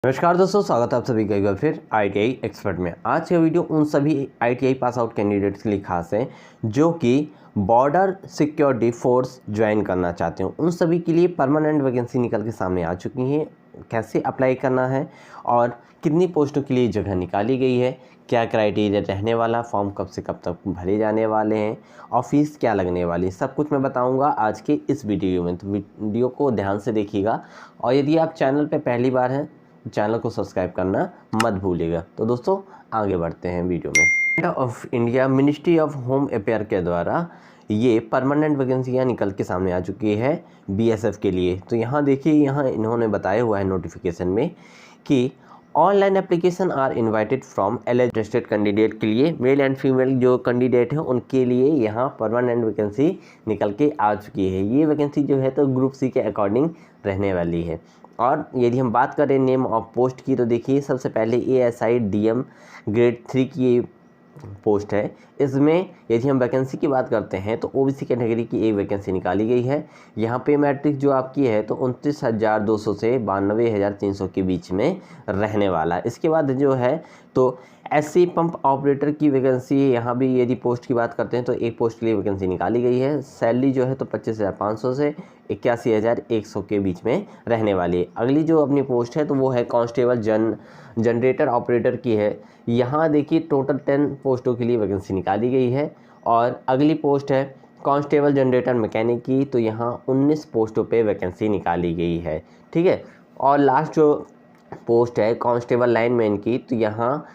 नमस्कार दोस्तों, स्वागत है आप सभी का एक बार फिर ITI एक्सपर्ट में। आज का वीडियो उन सभी ITI पास आउट कैंडिडेट्स के लिए खास है जो कि बॉर्डर सिक्योरिटी फोर्स ज्वाइन करना चाहते हैं। उन सभी के लिए परमानेंट वैकेंसी निकल के सामने आ चुकी हैं। कैसे अप्लाई करना है और कितनी पोस्टों के लिए जगह निकाली गई है, क्या क्राइटेरिया रहने वाला, फॉर्म कब से कब तक भरे जाने वाले हैं और फीस क्या लगने वाली है, सब कुछ मैं बताऊंगा आज के इस वीडियो में। तो वीडियो को ध्यान से देखिएगा और यदि आप चैनल पर पहली बार हैं चैनल को सब्सक्राइब करना मत भूलिएगा। तो दोस्तों आगे बढ़ते हैं वीडियो में। Government of India ministry of home affair के द्वारा ये परमानेंट वैकेंसियाँ निकल के सामने आ चुकी है BSF के लिए। तो यहाँ देखिए, यहाँ इन्होंने बताया हुआ है नोटिफिकेशन में कि online application are invited from eligible candidate के लिए, मेल एंड फीमेल जो कैंडिडेट हैं उनके लिए यहाँ परमानेंट वैकेंसी निकल के आ चुकी है। ये वैकेंसी जो है तो ग्रुप C के अकॉर्डिंग रहने वाली है। और यदि हम बात करें नेम ऑफ पोस्ट की तो देखिए, सबसे पहले ASI DM ग्रेड 3 की पोस्ट है। इसमें यदि हम वैकेंसी की बात करते हैं तो OBC कैटेगरी की एक वैकेंसी निकाली गई है। यहाँ पे मैट्रिक जो आपकी है तो 29,200 से 92,300 के बीच में रहने वाला है। इसके बाद जो है तो SC पंप ऑपरेटर की वैकेंसी, यहाँ भी यदि पोस्ट की बात करते हैं तो एक पोस्ट के लिए वैकेंसी निकाली गई है। सैलरी जो है तो 25,500 से 81,100 के बीच में रहने वाली है। अगली जो अपनी पोस्ट है तो वो है कांस्टेबल जनरेटर ऑपरेटर की है। यहाँ देखिए टोटल 10 पोस्टों के लिए वैकेंसी निकाली गई है। और अगली पोस्ट है कांस्टेबल जनरेटर मैकेनिक की, तो यहाँ 19 पोस्टों पे वैकेंसी निकाली गई है। ठीक है। और लास्ट जो पोस्ट है कांस्टेबल लाइनमैन की, तो यहाँ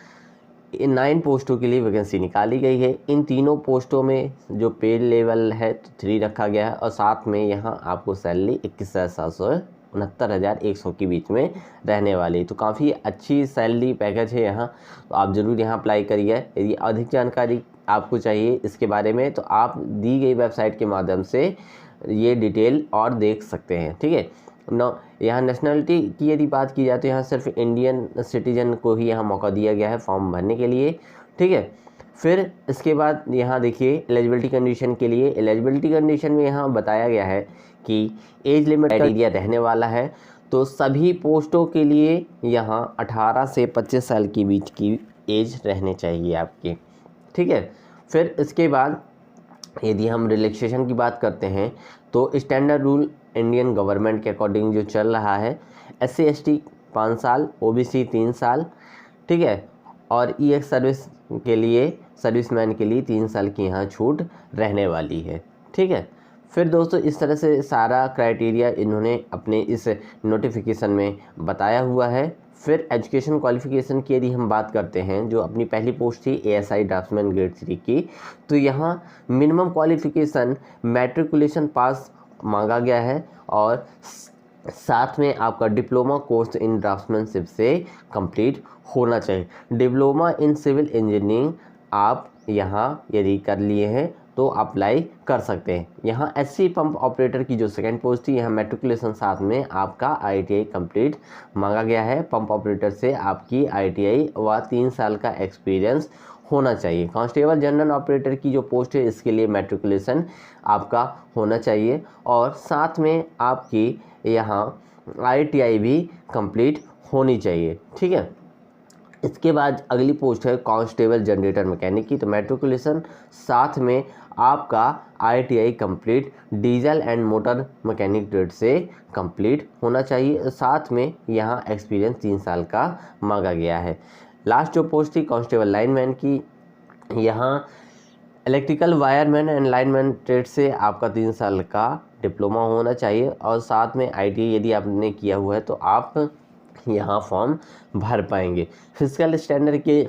9 पोस्टों के लिए वैकेंसी निकाली गई है। इन तीनों पोस्टों में जो पे लेवल है तो 3 रखा गया है और साथ में यहाँ आपको सैलरी 21,769,100 के बीच में रहने वाली। तो काफ़ी अच्छी सैलरी पैकेज है यहाँ, तो आप ज़रूर यहाँ अप्लाई करिए। यदि अधिक जानकारी आपको चाहिए इसके बारे में तो आप दी गई वेबसाइट के माध्यम से ये डिटेल और देख सकते हैं। ठीक है। यहाँ नेशनलिटी की यदि बात की जाए तो यहाँ सिर्फ इंडियन सिटीजन को ही यहाँ मौका दिया गया है फॉर्म भरने के लिए। ठीक है। फिर इसके बाद यहाँ देखिए एलिजिबिलिटी कंडीशन के लिए, एलिजिबिलिटी कंडीशन में यहाँ बताया गया है कि एज लिमिट क्राइटेरिया रहने वाला है। तो सभी पोस्टों के लिए यहाँ 18 से 25 साल के बीच की एज रहने चाहिए आपकी। ठीक है। फिर इसके बाद यदि हम रिलैक्सेशन की बात करते हैं तो स्टैंडर्ड रूल इंडियन गवर्नमेंट के अकॉर्डिंग जो चल रहा है, SC ST 5 साल, OBC 3 साल। ठीक है। और EX सर्विस के लिए, सर्विसमैन के लिए 3 साल की यहाँ छूट रहने वाली है। ठीक है। फिर दोस्तों इस तरह से सारा क्राइटेरिया इन्होंने अपने इस नोटिफिकेशन में बताया हुआ है। फिर एजुकेशन क्वालिफ़िकेशन की यदि हम बात करते हैं, जो अपनी पहली पोस्ट थी ASI ड्राफ्ट्समैन ग्रेड 3 की, तो यहाँ मिनिमम क्वालिफ़िकेशन मैट्रिकुलेशन पास मांगा गया है और साथ में आपका डिप्लोमा कोर्स इन ड्राफ्ट्समैनशिप से कंप्लीट होना चाहिए। डिप्लोमा इन सिविल इंजीनियरिंग आप यहाँ यदि कर लिए हैं तो अप्लाई कर सकते हैं। यहाँ SC पंप ऑपरेटर की जो सेकंड पोस्ट थी, यहाँ मैट्रिकुलेशन साथ में आपका ITI कंप्लीट मांगा गया है। पंप ऑपरेटर से आपकी ITI व 3 साल का एक्सपीरियंस होना चाहिए। कांस्टेबल जनरल ऑपरेटर की जो पोस्ट है इसके लिए मैट्रिकुलेशन आपका होना चाहिए और साथ में आपकी यहाँ ITI भी कंप्लीट होनी चाहिए। ठीक है। इसके बाद अगली पोस्ट है कांस्टेबल जनरेटर मैकेनिक की, तो मैट्रिकुलेशन साथ में आपका ITI complete diesel and motor mechanic trade से कंप्लीट होना चाहिए। साथ में यहाँ एक्सपीरियंस 3 साल का मांगा गया है। लास्ट जो पोस्ट थी कांस्टेबल लाइनमैन की, यहाँ electrical wireman and lineman trade से आपका 3 साल का डिप्लोमा होना चाहिए और साथ में ITI यदि आपने किया हुआ है तो आप यहाँ फॉर्म भर पाएंगे। फिजिकल स्टैंडर्ड के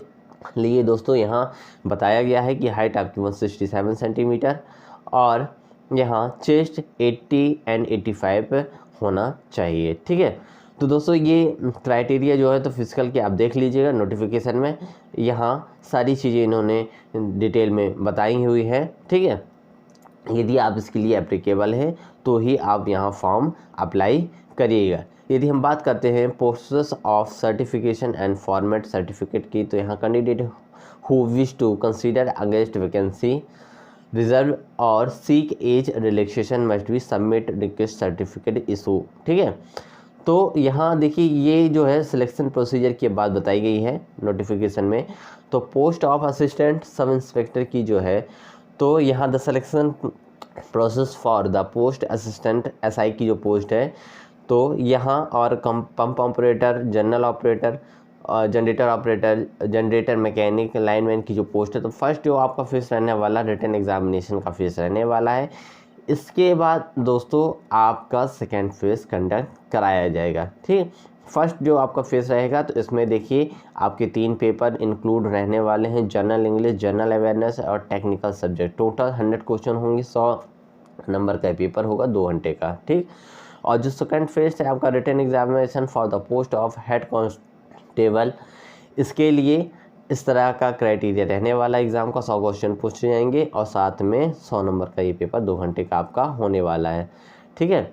लिए दोस्तों यहाँ बताया गया है कि हाइट आपकी 167 सेंटीमीटर और यहाँ चेस्ट 80 एंड 85 होना चाहिए। ठीक है। तो दोस्तों ये क्राइटेरिया जो है तो फिजिकल के आप देख लीजिएगा नोटिफिकेशन में, यहाँ सारी चीज़ें इन्होंने डिटेल में बताई हुई है। ठीक है। यदि आप इसके लिए एप्लीकेबल हैं तो ही आप यहाँ फॉर्म अप्लाई करिएगा। यदि हम बात करते हैं process of certification and format certificate की, तो यहाँ candidate who wish to consider against vacancy reserve और seek age relaxation must be submit request certificate issue. ठीक है। तो यहाँ देखिए ये जो है सिलेक्शन प्रोसीजर की बात बताई गई है नोटिफिकेशन में। तो post of assistant sub inspector की जो है, तो यहाँ the selection process for the post assistant SI की जो पोस्ट है, तो यहाँ और pump operator, general operator, generator operator, generator mechanic, lineman की जो पोस्ट है, तो फर्स्ट जो आपका फेस रहने वाला रिटन एग्जामिनेशन का फेस रहने वाला है। इसके बाद दोस्तों आपका सेकेंड फेस कंडक्ट कराया जाएगा। ठीक, फर्स्ट जो आपका फेस रहेगा तो इसमें देखिए आपके 3 पेपर इंक्लूड रहने वाले हैं, जनरल इंग्लिश, जनरल अवेयरनेस और टेक्निकल सब्जेक्ट। टोटल 100 क्वेश्चन होंगे, 100 नंबर का पेपर होगा 2 घंटे का। ठीक, और जो सेकंड फेज है आपका written examination for the post of head constable, इसके लिए इस तरह का क्राइटेरिया रहने वाला, एग्ज़ाम का 100 क्वेश्चन पूछे जाएंगे और साथ में 100 नंबर का ये पेपर 2 घंटे का आपका होने वाला है। ठीक है,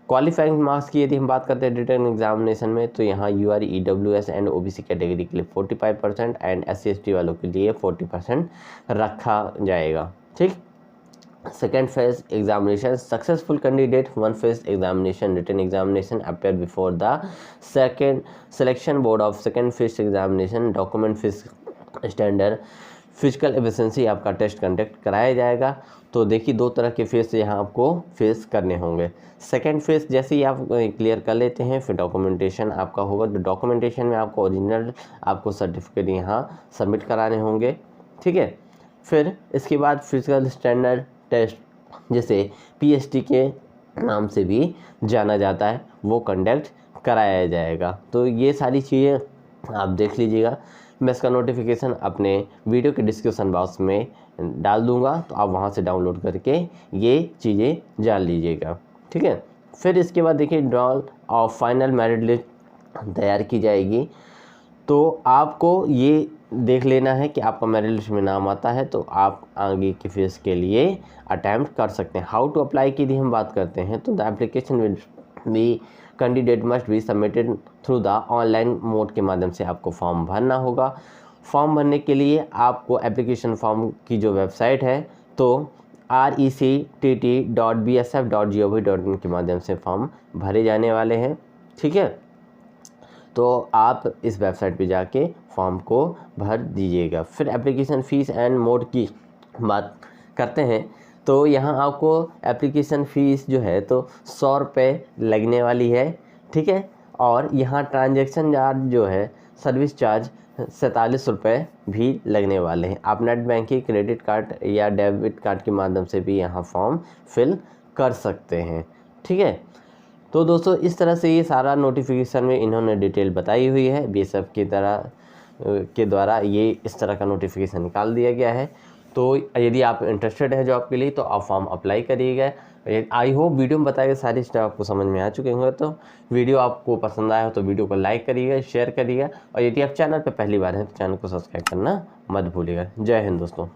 क्वालिफाइंग मार्क्स की यदि हम बात करते हैं रिटन एग्जामिनेशन में, तो यहाँ UR EWS and OBC category के लिए 45% एंड SC ST वालों के लिए 40% रखा जाएगा। ठीक, second phase examination successful candidate one phase examination written examination appear before the second selection board of second phase examination document phase standard physical efficiency आपका test conduct कराया जाएगा। तो देखिए 2 तरह के फेस यहाँ आपको फेस करने होंगे। सेकेंड फेस जैसे ही आप क्लियर कर लेते हैं, फिर डॉक्यूमेंटेशन आपका होगा। तो डॉक्यूमेंटेशन में आपको ओरिजिनल आपको सर्टिफिकेट यहाँ सबमिट कराने होंगे। ठीक है, फिर इसके बाद फिजिकल स्टैंडर्ड टेस्ट, जिसे PST के नाम से भी जाना जाता है, वो कंडक्ट कराया जाएगा। तो ये सारी चीज़ें आप देख लीजिएगा। मैं इसका नोटिफिकेशन अपने वीडियो के डिस्क्रिप्शन बॉक्स में डाल दूंगा, तो आप वहां से डाउनलोड करके ये चीज़ें जान लीजिएगा। ठीक है, फिर इसके बाद देखिए ड्रॉल ऑफ फाइनल मेरिट लिस्ट तैयार की जाएगी। तो आपको ये देख लेना है कि आपका मेरिट लिस्ट में नाम आता है तो आप आगे के फेस के लिए अटैम्प्ट कर सकते हैं। हाउ टू अप्लाई की यदि हम बात करते हैं, तो the application will be candidate must be submitted through the online mode के माध्यम से आपको फॉर्म भरना होगा। फॉर्म भरने के लिए आपको एप्लीकेशन फॉर्म की जो वेबसाइट है, तो rectt.bsf.gov.in के माध्यम से फॉर्म भरे जाने वाले हैं। ठीक है, तो आप इस वेबसाइट पे जाके फॉर्म को भर दीजिएगा। फिर एप्लीकेशन फ़ीस एंड मोड की बात करते हैं, तो यहाँ आपको एप्लीकेशन फ़ीस जो है तो 100 रुपये लगने वाली है। ठीक है, और यहाँ ट्रांजैक्शन चार्ज जो है सर्विस चार्ज 47 रुपये भी लगने वाले हैं। आप नेट बैंकिंग, क्रेडिट कार्ड या डेबिट कार्ड के माध्यम से भी यहाँ फॉर्म फिल कर सकते हैं। ठीक है, तो दोस्तों इस तरह से ये सारा नोटिफिकेशन में इन्होंने डिटेल बताई हुई है। BSF की तरह के द्वारा ये इस तरह का नोटिफिकेशन निकाल दिया गया है। तो यदि आप इंटरेस्टेड है जॉब के लिए तो आप फॉर्म अप्लाई करिएगा। आई होप वीडियो में बताए गए सारी स्टेप आपको समझ में आ चुके होंगे। तो वीडियो आपको पसंद आया हो तो वीडियो को लाइक करिएगा, शेयर करिएगा, और यदि आप चैनल पर पहली बार हैं तो चैनल को सब्सक्राइब करना मत भूलिएगा। जय हिंद दोस्तों।